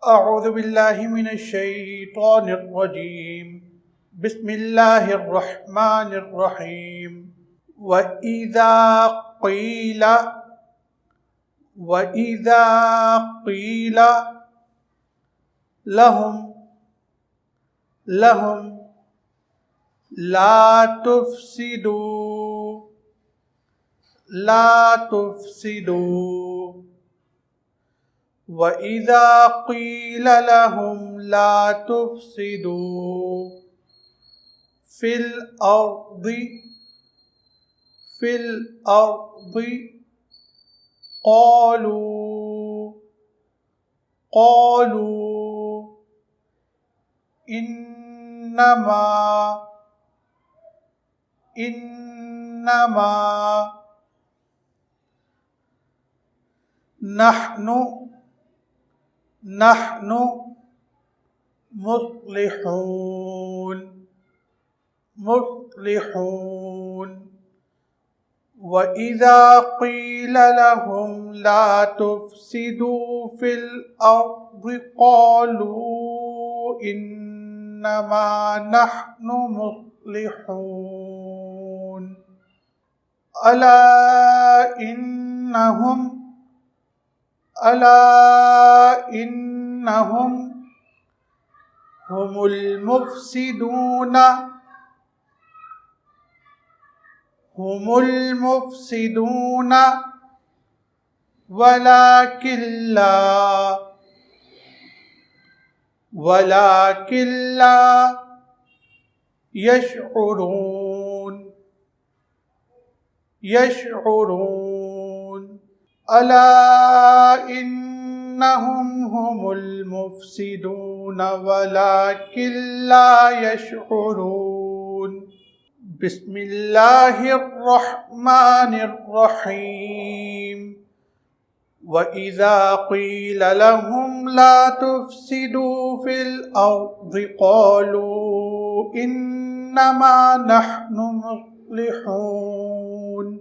أعوذ بالله من الشيطان الرجيم. بسم الله الرحمن الرحيم. وإذا قيل لهم لا تفسدوا وَإِذَا قِيلَ لَهُمْ لَا تُفْسِدُوا فِي الْأَرْضِ قَالُوا إِنَّمَا نحن مصلحون. وَإِذَا قِيلَ لَهُمْ لَا تُفْسِدُوا فِي الْأَرْضِ قَالُوا إِنَّمَا نَحْنُ مُصْلِحُونَ. أَلَا إِنَّهُمْ هُمُ المفسدون ولكن لا يشعرون. ألا إنهم هم المفسدون ولكن لا يشعرون. بسم اللہ الرحمن الرحیم. وَإِذَا قِيلَ لَهُمْ لَا تُفْسِدُوا فِي الْأَرْضِ قَالُوا إِنَّمَا نَحْنُ مُصْلِحُونَ.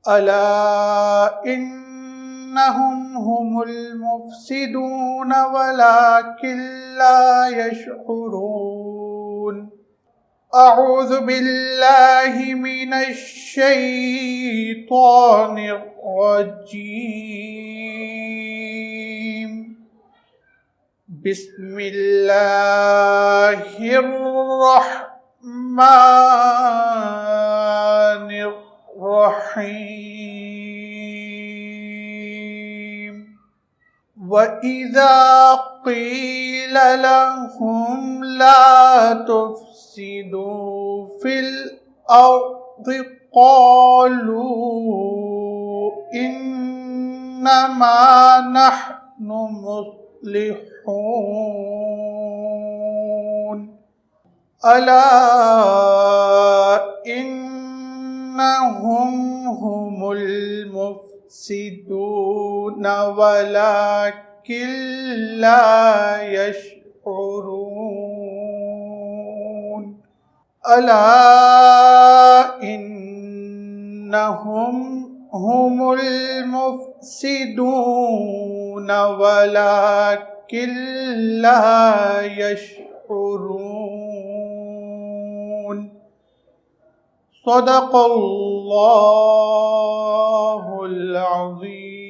أَلَا إِنَّهُمْ هُمُ الْمُفْسِدُونَ وَلَكِنْ لَا يَشْعُرُونَ. أعوذ باللہ من الشیطان الرجیم. بسم اللہ الرحمن الرحیم. وَإِذَا قِيلَ لَهُمْ لَا تُفْسِدُوا فِي الْأَرْضِ قَالُوا إِنَّمَا نَحْنُ مُصْلِحُونَ. أَلَا إِنَّهُمْ هُمُ المفسدون ولكن لا يشعرون. ألا إنهم هم المفسدون ولكن لا يشعرون. صدق اللہ العظیم.